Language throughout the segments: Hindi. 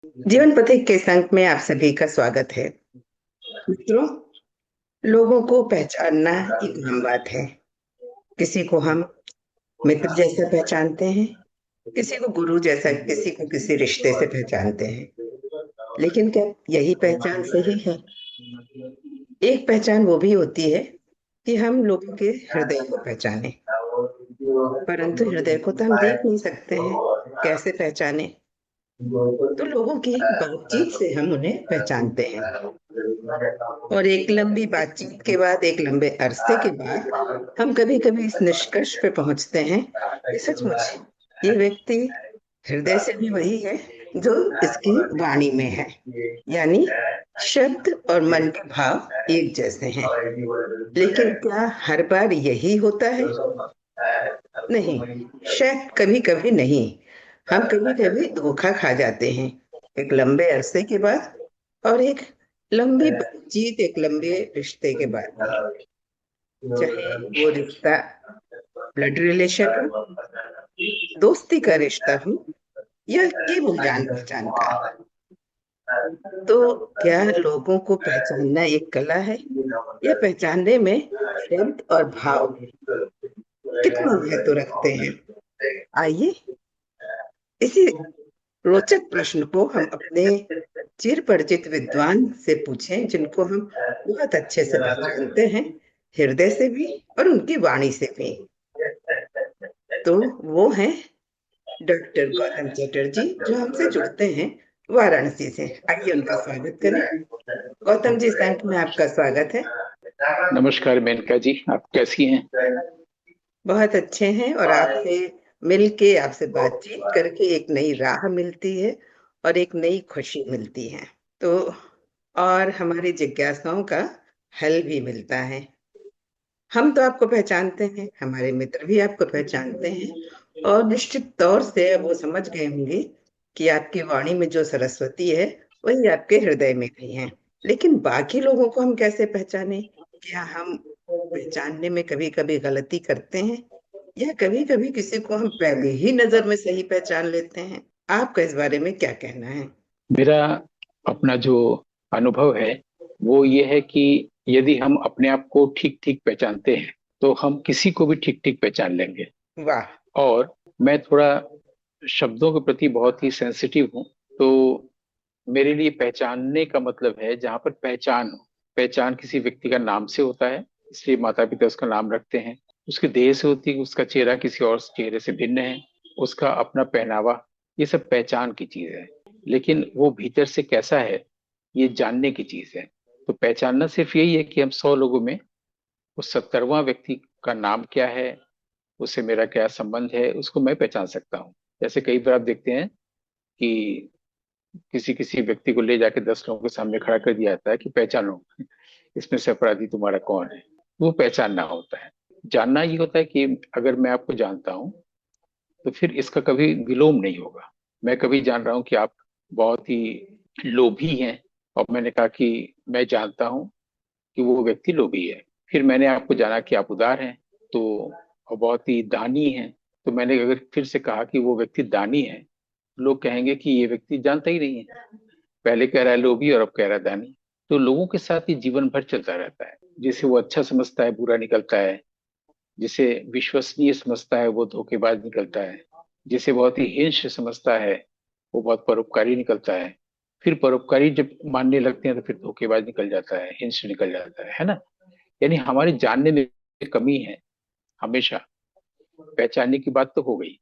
जीवन पथिक के संग में आप सभी का स्वागत है। मित्रों, लोगों को पहचानना एक अहम बात है। किसी को हम मित्र जैसा पहचानते हैं, किसी को गुरु जैसा, किसी को किसी रिश्ते से पहचानते हैं। लेकिन क्या यही पहचान सही है? एक पहचान वो भी होती है कि हम लोगों के हृदय को पहचाने, परंतु हृदय को तो हम देख नहीं सकते हैं, कैसे पहचाने? तो लोगों की बातचीत से हम उन्हें पहचानते हैं। और एक लंबी बातचीत के बाद, एक लंबे अरसे के बाद, हम कभी कभी इस निष्कर्ष पे पहुंचते हैं कि सचमुच ये व्यक्ति हृदय से भी वही है जो इसकी वाणी में है। यानी शब्द और मन के भाव एक जैसे हैं। लेकिन क्या हर बार यही होता है? नहीं, शायद कभी कभी नहीं। हम कभी कभी धोखा खा जाते हैं, एक लंबे अरसे के बाद और एक लंबी बातचीत, एक लंबे रिश्ते के बाद भी। चाहे वो रिश्ता ब्लड रिलेशन हो, दोस्ती का रिश्ता हो, या केवल जान पहचान का। तो क्या लोगों को पहचानना एक कला है, या पहचानने में शब्द और भाव कितना महत्व रखते हैं? आइए इसी रोचक प्रश्न को हम अपने चिर परिचित विद्वान से पूछें, जिनको हम बहुत अच्छे से पहचानते हैं, हृदय से भी और उनकी वाणी से भी। तो वो हैं डॉक्टर गौतम चटर्जी, जो हमसे जुड़ते हैं वाराणसी से। आइए उनका स्वागत करें। गौतम जी, संत में आपका स्वागत है। नमस्कार मेनका जी, आप कैसी हैं? बहुत अच्छे हैं, और आपसे मिलके, आपसे बातचीत करके एक नई राह मिलती है और एक नई खुशी मिलती है। तो और हमारी जिज्ञासाओं का हल भी मिलता है। हम तो आपको पहचानते हैं, हमारे मित्र भी आपको पहचानते हैं, और निश्चित तौर से वो समझ गए होंगे कि आपकी वाणी में जो सरस्वती है, वही आपके हृदय में भी है। लेकिन बाकी लोगों को हम कैसे पहचाने? क्या हम पहचानने में कभी कभी गलती करते हैं, या कभी कभी किसी को हम पहले ही नजर में सही पहचान लेते हैं? आपका इस बारे में क्या कहना है? मेरा अपना जो अनुभव है वो ये है कि यदि हम अपने आप को ठीक ठीक पहचानते हैं तो हम किसी को भी ठीक ठीक पहचान लेंगे। वाह। और मैं थोड़ा शब्दों के प्रति बहुत ही सेंसिटिव हूँ, तो मेरे लिए पहचानने का मतलब है जहाँ पर पहचान हो। पहचान किसी व्यक्ति का नाम से होता है, इसलिए माता पिता उसका नाम रखते हैं। उसके देह से होती है, उसका चेहरा किसी और चेहरे से भिन्न है, उसका अपना पहनावा, ये सब पहचान की चीज है। लेकिन वो भीतर से कैसा है, ये जानने की चीज है। तो पहचानना सिर्फ यही है कि हम 100 लोगों में उस 70वां व्यक्ति का नाम क्या है, उससे मेरा क्या संबंध है, उसको मैं पहचान सकता हूँ। जैसे कई बार आप देखते हैं कि किसी किसी व्यक्ति को ले जाके 10 लोगों के सामने खड़ा कर दिया जाता है कि पहचानो इसमें से अपराधी तुम्हारा कौन है। वो पहचानना होता है। जानना ये होता है कि अगर मैं आपको जानता हूँ तो फिर इसका कभी विलोम नहीं होगा। मैं कभी जान रहा हूँ कि आप बहुत ही लोभी हैं, और मैंने कहा कि मैं जानता हूँ कि वो व्यक्ति लोभी है। फिर मैंने आपको जाना कि आप उदार हैं, तो और बहुत ही दानी हैं, तो मैंने अगर फिर से कहा कि वो व्यक्ति दानी है, लोग कहेंगे कि ये व्यक्ति जानता ही नहीं है, पहले कह रहा है लोभी और अब कह रहा है दानी। तो लोगों के साथ ये जीवन भर चलता रहता है। जिसे वो अच्छा समझता है बुरा निकलता है, जिसे विश्वसनीय समझता है वो धोखेबाज निकलता है, जिसे बहुत ही हिंस समझता है वो बहुत परोपकारी निकलता है। फिर परोपकारी जब मानने लगते हैं तो फिर धोखेबाज निकल जाता है, हिंस निकल जाता है ना। यानी हमारे जानने में कमी है हमेशा। पहचानने की बात तो हो गई,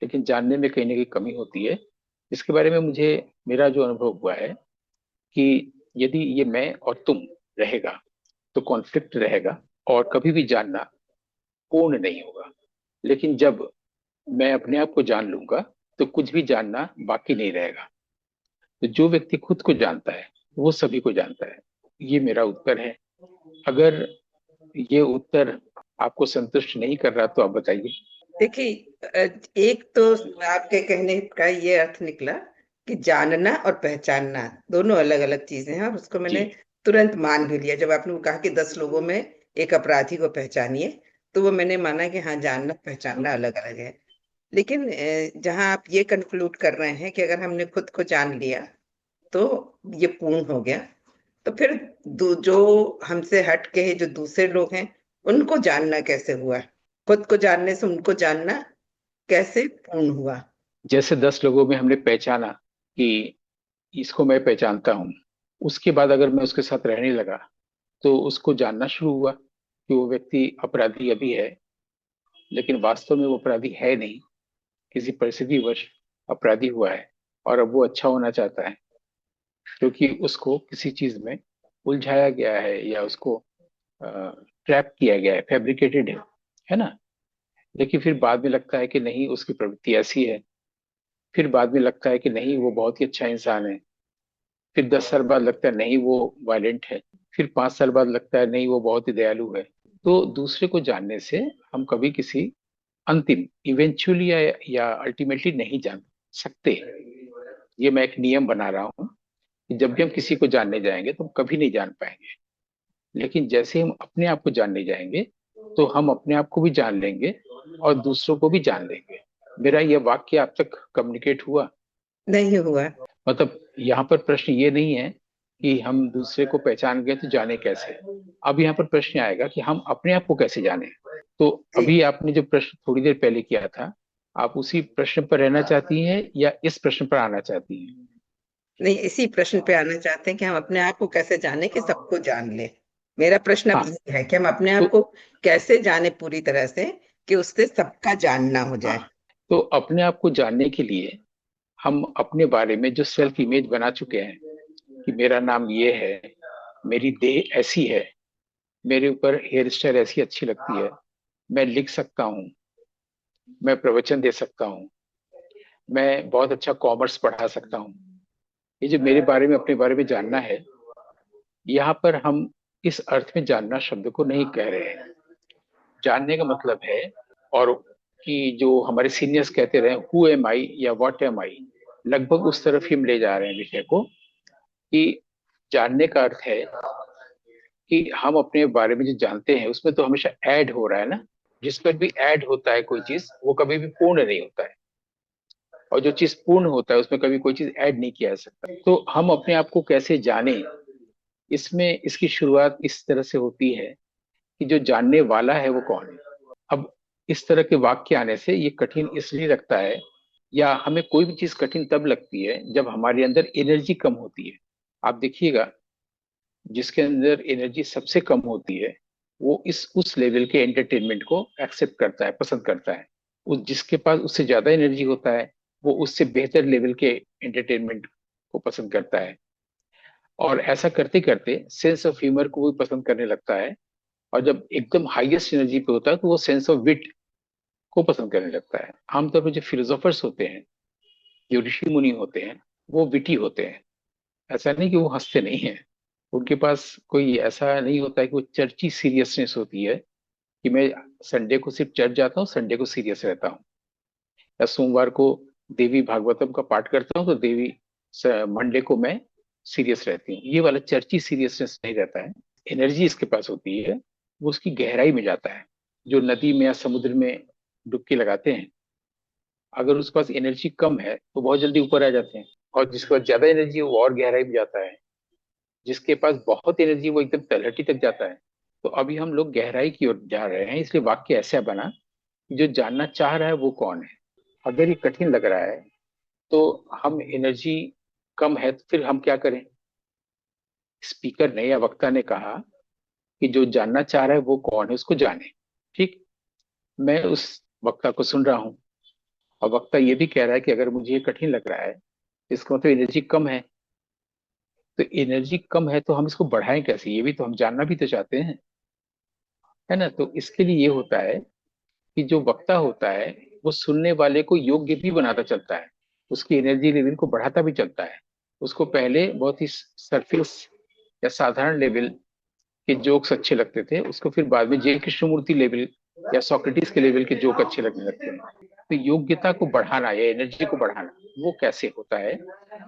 लेकिन जानने में कहीं ना कहीं कमी होती है। इसके बारे में मुझे, मेरा जो अनुभव हुआ है कि यदि ये मैं और तुम रहेगा तो कॉन्फ्लिक्ट रहेगा, और कभी भी जानना पूर्ण नहीं होगा। लेकिन जब मैं अपने आप को जान लूंगा तो कुछ भी जानना बाकी नहीं रहेगा। तो जो व्यक्ति खुद को जानता है वो सभी को जानता है। ये मेरा उत्तर है। अगर ये उत्तर आपको संतुष्ट नहीं कर रहा तो आप बताइए। देखिए, एक तो आपके कहने का ये अर्थ निकला कि जानना और पहचानना दोनों अलग अलग चीजें हैं, और उसको जी। मैंने तुरंत मान भी लिया। जब आपने वो कहा कि 10 लोगों में एक अपराधी को पहचानिए, तो वो मैंने माना कि हाँ, जानना पहचानना अलग अलग है। लेकिन जहां आप ये कंक्लूड कर रहे हैं कि अगर हमने खुद को जान लिया तो ये पूर्ण हो गया, तो फिर जो हमसे हट के जो दूसरे लोग हैं उनको जानना कैसे हुआ? खुद को जानने से उनको जानना कैसे पूर्ण हुआ? जैसे 10 लोगों में हमने पहचाना कि इसको मैं पहचानता हूँ, उसके बाद अगर मैं उसके साथ रहने लगा तो उसको जानना शुरू हुआ कि वो व्यक्ति अपराधी अभी है, लेकिन वास्तव में वो अपराधी है नहीं, किसी परिस्थितिवश अपराधी हुआ है और अब वो अच्छा होना चाहता है, क्योंकि उसको किसी चीज में उलझाया गया है या उसको ट्रैप किया गया है, फैब्रिकेटेड है ना। लेकिन फिर बाद में लगता है कि नहीं, उसकी प्रवृत्ति ऐसी है। फिर बाद में लगता है कि नहीं, वो बहुत ही अच्छा इंसान है। फिर 10 साल बाद लगता है नहीं, वो वायलेंट है। फिर 5 साल बाद लगता है नहीं, वो बहुत ही दयालु है। तो दूसरे को जानने से हम कभी किसी अंतिम इवेंचुअली या अल्टीमेटली नहीं जान सकते। ये मैं एक नियम बना रहा हूँ कि जब भी हम किसी को जानने जाएंगे तो हम कभी नहीं जान पाएंगे। लेकिन जैसे हम अपने आप को जानने जाएंगे तो हम अपने आप को भी जान लेंगे और दूसरों को भी जान लेंगे। मेरा यह वाक्य आप तक कम्युनिकेट हुआ? नहीं हुआ। मतलब यहाँ पर प्रश्न ये नहीं है कि हम दूसरे को पहचान गए तो जाने कैसे। अब यहाँ पर प्रश्न आएगा कि हम अपने आप को कैसे जाने। तो जी। अभी आपने जो प्रश्न थोड़ी देर पहले किया था, आप उसी प्रश्न पर रहना चाहती हैं या इस प्रश्न पर आना चाहती हैं? नहीं, इसी प्रश्न पे आना चाहते हैं कि हम अपने आप को कैसे जाने कि सबको जान ले। मेरा प्रश्न अब हाँ। ये है कि हम अपने आप तो को कैसे जाने पूरी तरह से कि उससे सबका जानना हो हाँ, जाए। तो अपने आप को जानने के लिए हम अपने बारे में जो सेल्फ इमेज बना चुके हैं कि मेरा नाम ये है, मेरी देह ऐसी है, मेरे ऊपर हेयर स्टाइल ऐसी अच्छी लगती है, मैं लिख सकता हूँ, मैं प्रवचन दे सकता हूँ, मैं बहुत अच्छा कॉमर्स पढ़ा सकता हूँ। ये जो मेरे बारे में, अपने बारे में जानना है, यहाँ पर हम इस अर्थ में जानना शब्द को नहीं कह रहे हैं। जानने का मतलब है, और कि जो हमारे सीनियर्स कहते रहे हु एम आई या व्हाट एम आई, लगभग उस तरफ ही हम ले जा रहे हैं विषय को। कि जानने का अर्थ है कि हम अपने बारे में जो जानते हैं उसमें तो हमेशा ऐड हो रहा है ना। जिस पर भी ऐड होता है कोई चीज, वो कभी भी पूर्ण नहीं होता है। और जो चीज पूर्ण होता है उसमें कभी कोई चीज ऐड नहीं किया जा सकता। तो हम अपने आप को कैसे जाने, इसमें इसकी शुरुआत इस तरह से होती है कि जो जानने वाला है वो कौन है। अब इस तरह के वाक्य आने से ये कठिन इसलिए लगता है, या हमें कोई भी चीज कठिन तब लगती है जब हमारे अंदर एनर्जी कम होती है। आप देखिएगा, जिसके अंदर एनर्जी सबसे कम होती है वो इस उस लेवल के एंटरटेनमेंट को एक्सेप्ट करता है, पसंद करता है। उस जिसके पास उससे ज्यादा एनर्जी होता है वो उससे बेहतर लेवल के एंटरटेनमेंट को पसंद करता है। और ऐसा करते करते सेंस ऑफ ह्यूमर को भी पसंद करने लगता है। और जब एकदम हाईएस्ट एनर्जी पे होता है तो वो सेंस ऑफ विट को पसंद करने लगता है। आमतौर पर जो फिलोसोफर्स होते हैं, जो ऋषि मुनि होते हैं, वो विटी होते हैं। ऐसा नहीं कि वो हंसते नहीं हैं। उनके पास कोई ऐसा नहीं होता है कि वो चर्ची सीरियसनेस होती है कि मैं संडे को सिर्फ चर्च जाता हूँ, संडे को सीरियस रहता हूँ, या सोमवार को देवी भागवतम का पाठ करता हूँ तो देवी मंडे को मैं सीरियस रहती हूँ। ये वाला चर्ची सीरियसनेस नहीं रहता है। एनर्जी इसके पास होती है, वो उसकी गहराई में जाता है। जो नदी में या समुद्र में डुबकी लगाते हैं, अगर उसके पास एनर्जी कम है तो बहुत जल्दी ऊपर आ जाते हैं। और जिसके पास ज्यादा एनर्जी है वो और गहराई में जाता है। जिसके पास बहुत एनर्जी वो एकदम तलहटी तक जाता है। तो अभी हम लोग गहराई की ओर जा रहे हैं, इसलिए वाक्य ऐसा बना कि जो जानना चाह रहा है वो कौन है। अगर ये कठिन लग रहा है तो हम एनर्जी कम है तो फिर हम क्या करें? स्पीकर ने या वक्ता ने कहा कि जो जानना चाह रहा है वो कौन है उसको जाने। ठीक। मैं उस वक्ता को सुन रहा हूँ, और वक्ता ये भी कह रहा है कि अगर मुझे ये कठिन लग रहा है इसका मतलब एनर्जी कम है। तो एनर्जी कम है तो हम इसको बढ़ाएं कैसे, ये भी तो हम जानना भी तो चाहते हैं, है ना। तो इसके लिए ये होता है कि जो वक्ता होता है वो सुनने वाले को योग्य भी बनाता चलता है, उसकी एनर्जी लेवल को बढ़ाता भी चलता है। उसको पहले बहुत ही सरफेस या साधारण लेवल के जोक्स अच्छे लगते थे, उसको फिर बाद में जे कृष्णमूर्ति लेवल या सोक्रेटिस के लेवल के जोक अच्छे लगने लगते हैं। तो योग्यता को बढ़ाना या एनर्जी को बढ़ाना वो कैसे होता है?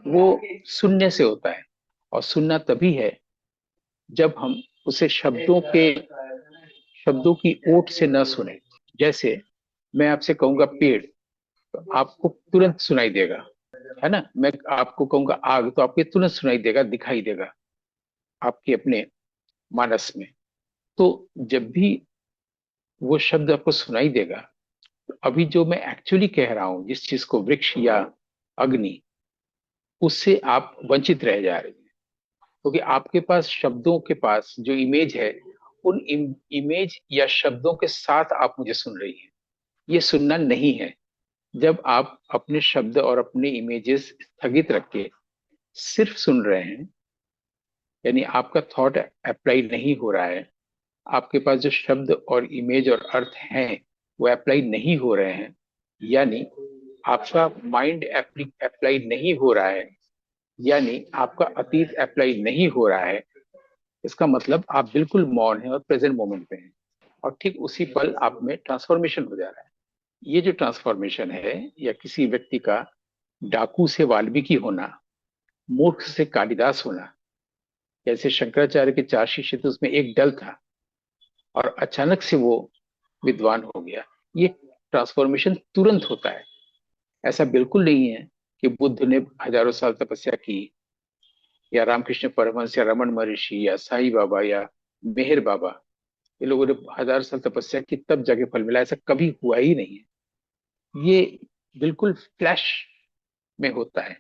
वो सुनने से होता है। और सुनना तभी है जब हम उसे शब्दों की ओट से न सुने। जैसे मैं आपसे कहूंगा पेड़, तो आपको तुरंत सुनाई देगा, है ना। मैं आपको कहूंगा आग, तो आपको तुरंत सुनाई देगा, दिखाई देगा आपके अपने मानस में। तो जब भी वो शब्द आपको सुनाई देगा, तो अभी जो मैं एक्चुअली कह रहा हूं जिस चीज को, वृक्ष या अग्नि, उससे आप वंचित रह जा रहे हैं। क्योंकि आपके पास शब्दों के पास जो इमेज है, उन इमेज या शब्दों के साथ आप मुझे सुन रही हैं। ये सुनना नहीं है। जब आप अपने शब्द और अपने इमेजेस स्थगित रख के सिर्फ सुन रहे हैं, यानी आपका थॉट अप्लाई नहीं हो रहा है, आपके पास जो शब्द और इमेज और अर्थ हैं वो अप्लाई नहीं हो रहे हैं, यानी आपका माइंड अप्लाई नहीं हो रहा है, यानी आपका अतीत अप्लाई नहीं हो रहा है, इसका मतलब आप बिल्कुल मौन हैं और प्रेजेंट मोमेंट पे हैं। और ठीक उसी पल आप में ट्रांसफॉर्मेशन हो जा रहा है। ये जो ट्रांसफॉर्मेशन है, या किसी व्यक्ति का डाकू से वाल्मीकि होना, मूर्ख से कालिदास होना, जैसे शंकराचार्य के 4 शिष्य थे उसमें एक डल था और अचानक से वो विद्वान हो गया, ये ट्रांसफॉर्मेशन तुरंत होता है। ऐसा बिल्कुल नहीं है कि बुद्ध ने हजारों साल तपस्या की, या रामकृष्ण परमहंस या रमन महर्षि या साईं बाबा या मेहर बाबा, ये लोगों ने 1000 साल तपस्या की तब जाके फल मिला, ऐसा कभी हुआ ही नहीं है। ये बिल्कुल फ्लैश में होता है।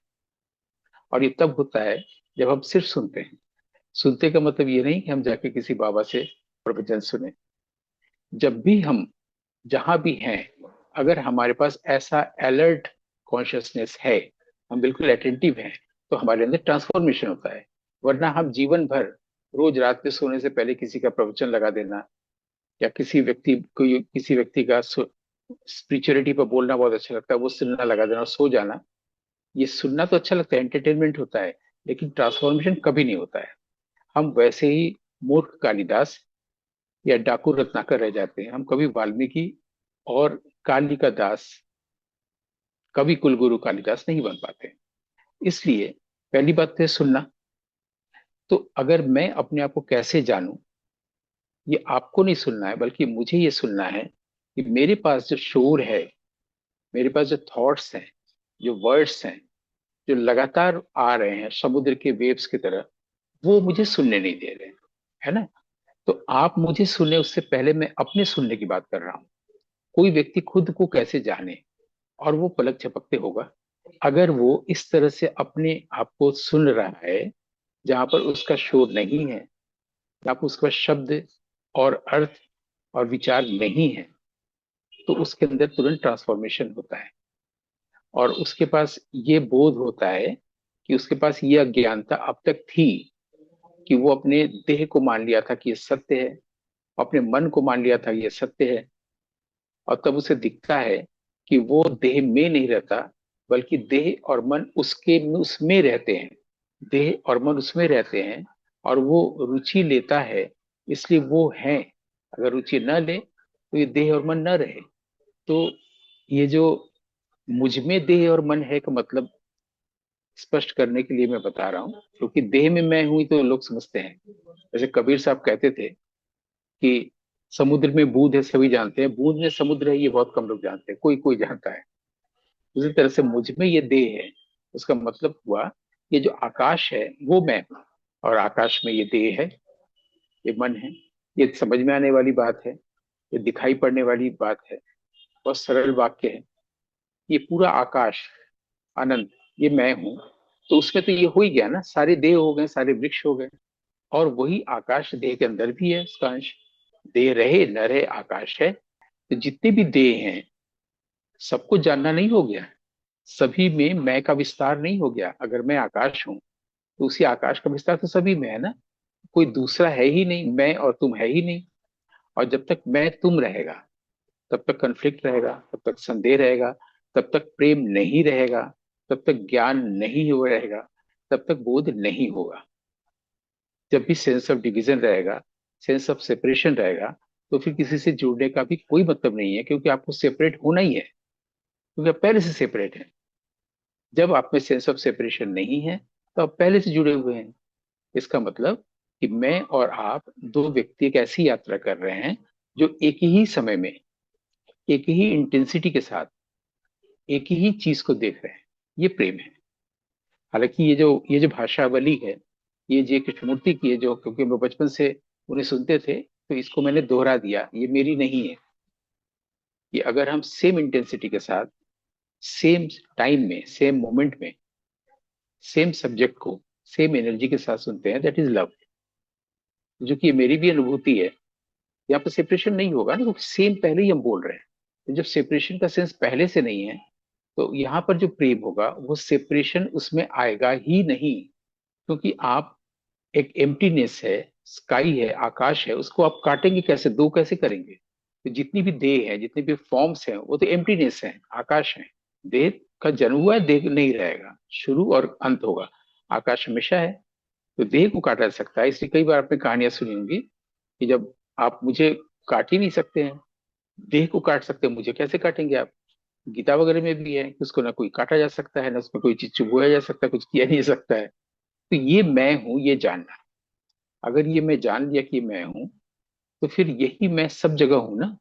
और ये तब होता है जब हम सिर्फ सुनते हैं। सुनते का मतलब ये नहीं कि हम जाके किसी बाबा से प्रवचन सुने। जब भी हम जहां भी हैं, अगर हमारे पास ऐसा अलर्ट कॉन्शियसनेस है, हम बिल्कुल अटेंटिव हैं, तो हमारे अंदर ट्रांसफॉर्मेशन होता है। वरना हम जीवन भर रोज रात में सोने से पहले किसी का प्रवचन लगा देना, या किसी व्यक्ति का स्पिरिचुअलिटी पर बोलना बहुत अच्छा लगता है, वो सुनना लगा देना और सो जाना। ये सुनना तो अच्छा लगता है, एंटरटेनमेंट होता है, लेकिन ट्रांसफॉर्मेशन कभी नहीं होता है। हम वैसे ही मूर्ख कालिदास या डाकू रत्नाकर रह जाते हैं। हम कभी वाल्मीकि और कालिका दास, कवि कुलगुरु कालिदास नहीं बन पाते। इसलिए पहली बात है सुनना। तो अगर मैं अपने आप को कैसे जानूं, ये आपको नहीं सुनना है, बल्कि मुझे ये सुनना है कि मेरे पास जो शोर है, मेरे पास जो थॉट्स हैं, जो वर्ड्स हैं, जो लगातार आ रहे हैं समुद्र के वेव्स की तरह, वो मुझे सुनने नहीं दे रहे हैं, है ना। तो आप मुझे सुने उससे पहले मैं अपने सुनने की बात कर रहा हूँ। कोई व्यक्ति खुद को कैसे जाने, और वो पलक झपकते होगा अगर वो इस तरह से अपने आप को सुन रहा है, जहां पर उसका शोर नहीं है, जहां पर उसका शब्द और अर्थ और विचार नहीं है, तो उसके अंदर तुरंत ट्रांसफॉर्मेशन होता है। और उसके पास ये बोध होता है कि उसके पास ये अज्ञानता अब तक थी कि वो अपने देह को मान लिया था कि ये सत्य है, अपने मन को मान लिया था कि ये सत्य है। और तब उसे दिखता है कि वो देह में नहीं रहता, बल्कि देह और मन उसके उसमें रहते हैं। देह और मन उसमें रहते हैं, और वो रुचि लेता है, इसलिए वो है। अगर रुचि न ले तो ये देह और मन न रहे। तो ये जो मुझ में देह और मन है का मतलब स्पष्ट करने के लिए मैं बता रहा हूँ, क्योंकि देह में मैं हूं तो लोग समझते हैं। जैसे कबीर साहब कहते थे कि समुद्र में बूंद है सभी जानते हैं, बूंद में समुद्र है ये बहुत कम लोग जानते हैं, कोई कोई जानता है। उसी तरह से मुझ में ये देह है, उसका मतलब हुआ ये जो आकाश है वो मैं हूं, और आकाश में ये देह है, ये मन है। ये समझ में आने वाली बात है, ये दिखाई पड़ने वाली बात है, बहुत सरल वाक्य है। ये पूरा आकाश अनंत, ये मैं हूं। तो उसमें तो ये हो ही गया ना, सारे देह हो गए, सारे वृक्ष हो गए। और वही आकाश देह के अंदर भी है, उसका अंश। देह रहे न रहे आकाश है। तो जितने भी देह हैं, सबको जानना नहीं हो गया, सभी में मैं का विस्तार नहीं हो गया। अगर मैं आकाश हूं तो उसी आकाश का विस्तार तो सभी में है ना। कोई दूसरा है ही नहीं, मैं और तुम है ही नहीं। और जब तक मैं तुम रहेगा, तब तक कन्फ्लिक्ट रहेगा, तब तक संदेह रहेगा, तब तक प्रेम नहीं रहेगा, तब तक ज्ञान नहीं हो रहेगा, तब तक बोध नहीं होगा। जब भी सेंस ऑफ डिवीजन रहेगा, सेंस ऑफ सेपरेशन रहेगा, तो फिर किसी से जुड़ने का भी कोई मतलब नहीं है, क्योंकि आपको सेपरेट होना ही है, क्योंकि आप पहले से सेपरेट है। जब आप में सेंस ऑफ सेपरेशन नहीं है, तो आप पहले से जुड़े हुए हैं। इसका मतलब कि मैं और आप दो व्यक्ति एक ऐसी यात्रा कर रहे हैं जो एक ही समय में, एक ही इंटेंसिटी के साथ एक ही चीज को देख रहे हैं, ये प्रेम है। हालांकि ये जो भाषावली है, ये जे कृष्णमूर्ति की है, जो क्योंकि हम लोग बचपन से उन्हें सुनते थे, तो इसको मैंने दोहरा दिया, ये मेरी नहीं है। कि अगर हम सेम इंटेंसिटी के साथ, सेम टाइम में, सेम मोमेंट में, सेम सब्जेक्ट को सेम एनर्जी के साथ सुनते हैं, दैट इज लव। जो कि ये मेरी भी अनुभूति है। यहाँ पर सेपरेशन नहीं होगा ना, क्योंकि सेम पहले ही हम बोल रहे हैं। तो जब सेपरेशन का सेंस पहले से नहीं है, तो यहाँ पर जो प्रेम होगा वो सेपरेशन उसमें आएगा ही नहीं। क्योंकि आप, एक एम्प्टीनेस है, स्काई है, आकाश है, उसको आप काटेंगे कैसे, दो कैसे करेंगे? तो जितनी भी देह है, जितनी भी फॉर्म्स हैं, वो तो एम्प्टीनेस है, आकाश है। देह का जन्म हुआ है, देह नहीं रहेगा, शुरू और अंत होगा। आकाश हमेशा है। तो देह को काटा जा सकता है। इसलिए कई बार आपने कहानियां सुनी होंगी कि जब आप मुझे काट ही नहीं सकते हैं, देह को काट सकते हैं, मुझे कैसे काटेंगे आप? गीता वगैरह में भी है कि उसको ना कोई काटा जा सकता है, ना उसमें कोई चीज चुभोया जा सकता है, कुछ किया नहीं जा सकता है। तो ये मैं हूं, ये जानना। अगर ये मैं जान लिया कि मैं हूं, तो फिर यही मैं सब जगह हूं ना।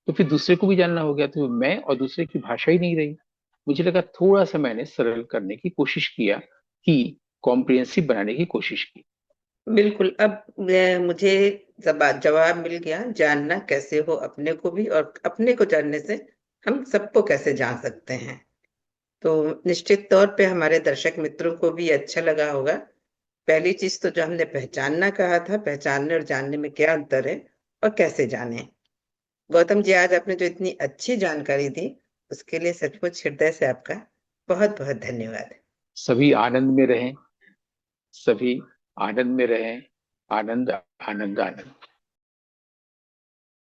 तो फिर दूसरे को भी जानना हो गया, तो मैं और दूसरे की भाषा ही नहीं रही। मुझे लगा थोड़ा सा मैंने सरल करने की कोशिश किया, कि कॉम्प्रिहेंसिव बनाने की कोशिश की। बिल्कुल। अब मुझे जवाब मिल गया, जानना कैसे हो अपने को भी, और अपने को जानने से हम सबको कैसे जान सकते हैं। तो निश्चित तौर पे हमारे दर्शक मित्रों को भी अच्छा लगा होगा। पहली चीज तो जो हमने पहचानना कहा था, पहचानने और जानने में क्या अंतर है और कैसे जाने। गौतम जी, आज आपने जो इतनी अच्छी जानकारी दी, उसके लिए सचमुच हृदय से आपका बहुत बहुत धन्यवाद। सभी आनंद में रहें, सभी आनंद में रहें। आनंद, आनंद, आनंद।